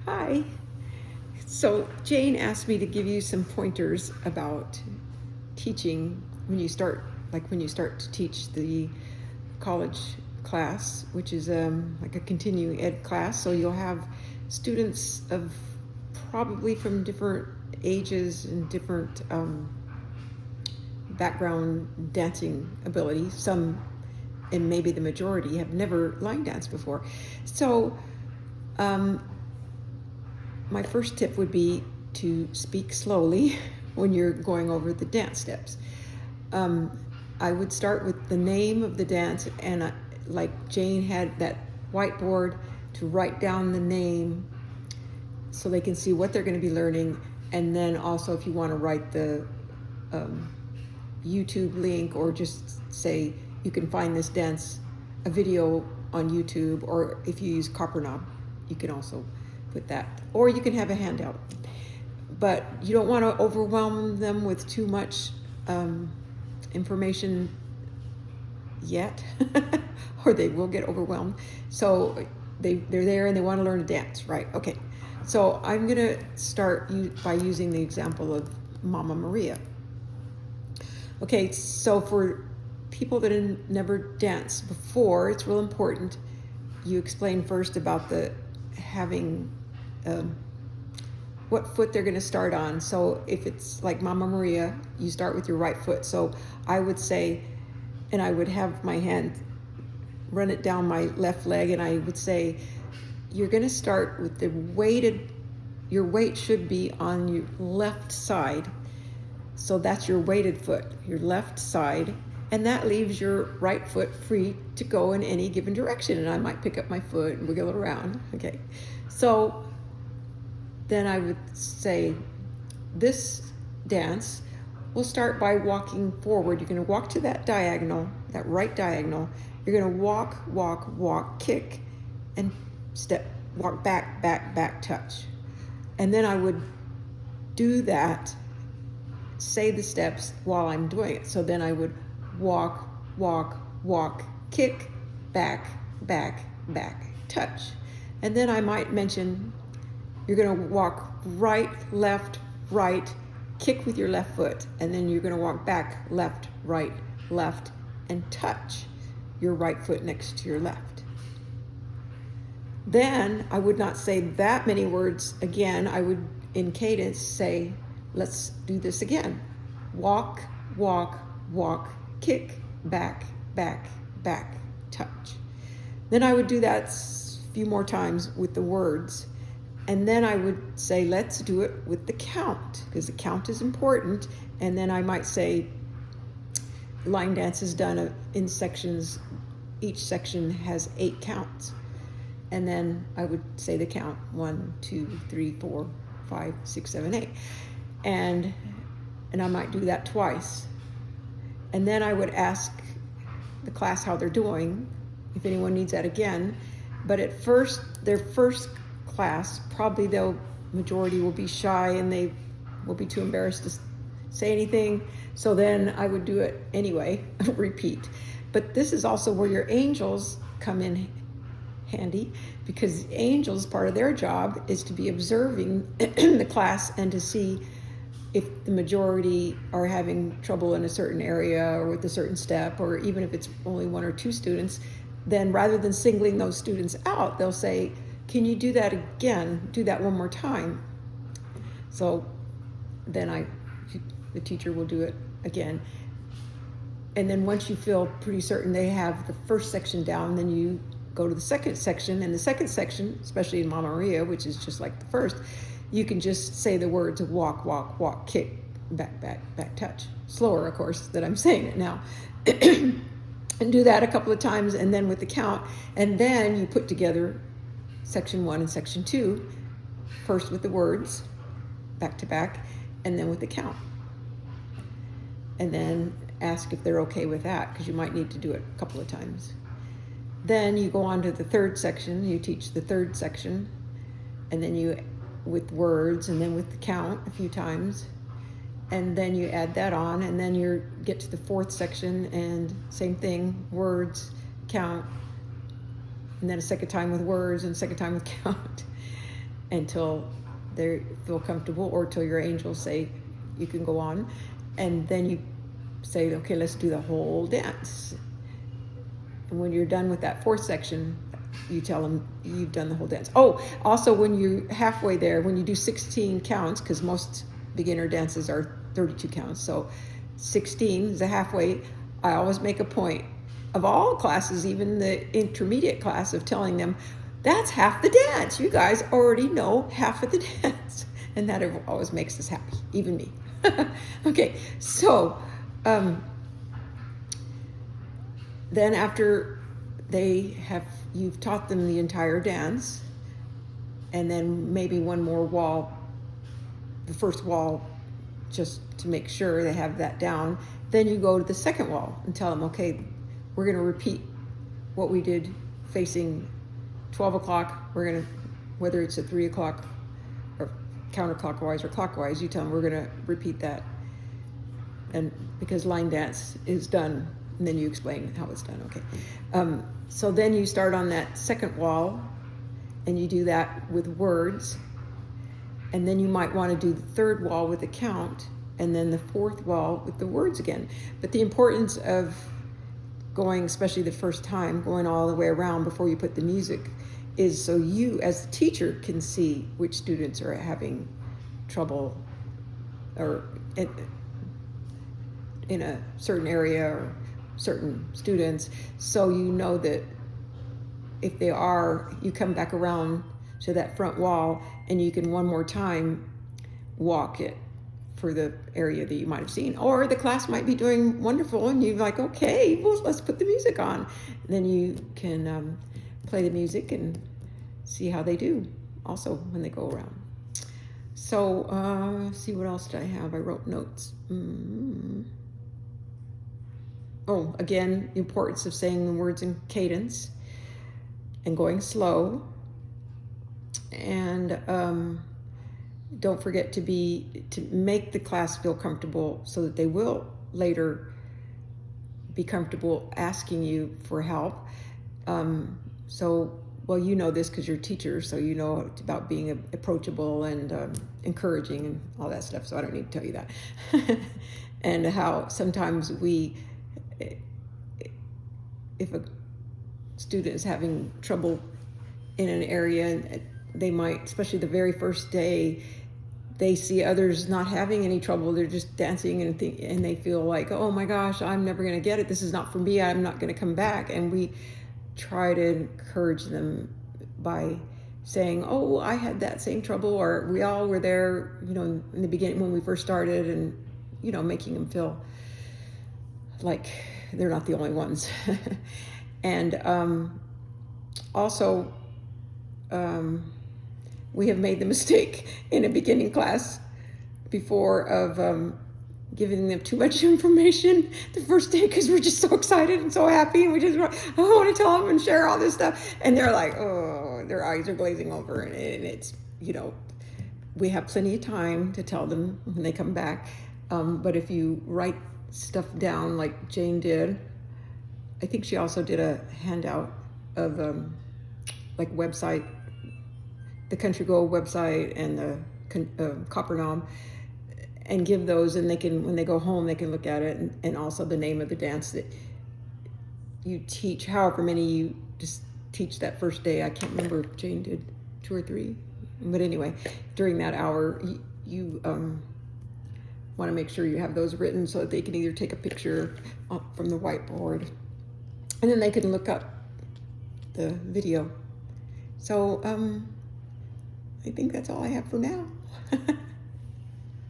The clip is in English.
Hi. So Jane asked me to give you some pointers about teaching when you start, when you start to teach the college class, which is like a continuing ed class. So you'll have students of probably from different ages and different background dancing ability. Some, and maybe the majority, have never line danced before. So my first tip would be to speak slowly when you're going over the dance steps. I would start with the name of the dance, and like Jane had that whiteboard to write down the name so they can see what they're going to be learning. And then also, if you want to write the YouTube link, or just say you can find this dance, a video on YouTube, or if you use Copperknob, you can also put that, or you can have a handout. But you don't want to overwhelm them with too much information yet, or they will get overwhelmed. So they're there and they want to learn to dance, right? Okay. So I'm going to start by using the example of Mama Maria. Okay, so for people that have never danced before, it's real important you explain first about the having what foot they're going to start on. So if it's like Mama Maria, you start with your right foot. So I would say, and I would have my hand run it down my left leg, and I would say, you're going to start with your weight should be on your left side. So that's your weighted foot, your left side, and that leaves your right foot free to go in any given direction. And I might pick up my foot and wiggle it around. Okay, so then I would say this dance will start by walking forward. You're going to walk to that diagonal, that right diagonal. You're going to walk, walk, walk, kick, and step, walk back, back, back, touch. And then I would do that, say the steps while I'm doing it. So then I would walk, walk, walk, kick, back, back, back, touch. And then I might mention you're going to walk right, left, right, kick with your left foot, and then you're going to walk back, left, right, left, and touch your right foot next to your left. Then I would not say that many words again. I would, in cadence, say, let's do this again. Walk, walk, walk, kick, back, back, back, touch. Then I would do that a few more times with the words. And then I would say, let's do it with the count, because the count is important. And then I might say, line dance is done in sections. Each section has 8 counts. And then I would say the count, 1, 2, 3, 4, 5, 6, 7, 8. And I might do that twice. And then I would ask the class how they're doing, if anyone needs that again. But at first, their first class, probably the majority will be shy and they will be too embarrassed to say anything. So then I would do it anyway, repeat. But this is also where your angels come in handy, because angels, part of their job is to be observing the class and to see if the majority are having trouble in a certain area or with a certain step, or even if it's only 1 or 2 students, then rather than singling those students out, they'll say, can you do that again? Do that one more time. So then the teacher will do it again. And then once you feel pretty certain they have the first section down, then you go to the second section. And the second section, especially in Mama Maria, which is just like the first, you can just say the words of walk, walk, walk, kick, back, back, back, touch. Slower, of course, that I'm saying it now. And do that a couple of times, and then with the count. And then you put together section 1 and section 2, first with the words, back to back, and then with the count. And then ask if they're okay with that, because you might need to do it a couple of times. Then you go on to the third section, you teach the third section, and then you, with words, and then with the count a few times, and then you add that on, and then you get to the fourth section, and same thing, words, count, and then a second time with words, and a second time with count. until they feel comfortable, or till your angels say you can go on. And then you say, okay, let's do the whole dance. And when you're done with that fourth section, you tell them you've done the whole dance. Oh, also when you're halfway there, when you do 16 counts, because most beginner dances are 32 counts, so 16 is a halfway. I always make a point of all classes, even the intermediate class, of telling them that's half the dance. You guys already know half of the dance. And that always makes us happy, even me. Okay, so then after you've taught them the entire dance, and then maybe one more wall, the first wall, just to make sure they have that down, then you go to the second wall and tell them, okay, we're going to repeat what we did facing 12 o'clock. We're going to, whether it's at 3 o'clock or counterclockwise or clockwise, you tell them we're going to repeat that. And because line dance is done, and then you explain how it's done. Okay. So then you start on that second wall, and you do that with words. And then you might want to do the third wall with a count, and then the fourth wall with the words again. But the importance of going, especially the first time, going all the way around before you put the music, is so you as the teacher can see which students are having trouble or in a certain area or certain students, so you know that if they are, you come back around to that front wall and you can one more time walk it for the area that you might have seen. Or the class might be doing wonderful and you're like, okay, well, let's put the music on. And then you can play the music and see how they do also when they go around. So see, what else did I have? I wrote notes. Oh, again, the importance of saying the words in cadence and going slow. And don't forget to make the class feel comfortable so that they will later be comfortable asking you for help. Well, you know this because you're a teacher, so you know about being approachable and encouraging and all that stuff, so I don't need to tell you that. And how sometimes if a student is having trouble in an area, they might, especially the very first day, they see others not having any trouble. They're just dancing and they feel like, oh my gosh, I'm never going to get it. This is not for me. I'm not going to come back. And we try to encourage them by saying, oh, I had that same trouble, or we all were there, in the beginning when we first started, and, making them feel like they're not the only ones. And also, we have made the mistake in a beginning class before of giving them too much information the first day, because we're just so excited and so happy, and we just want to tell them and share all this stuff, and they're like, oh, their eyes are glazing over, and it's, we have plenty of time to tell them when they come back, but if you write stuff down like Jane did, I think she also did a handout of like website, the Country Gold website and the Copper Knob, and give those, and they can, when they go home, they can look at it, and also the name of the dance that you teach, however many you just teach that first day. I can't remember if Jane did 2 or 3, but anyway, during that hour, you want to make sure you have those written so that they can either take a picture from the whiteboard, and then they can look up the video. So I think that's all I have for now.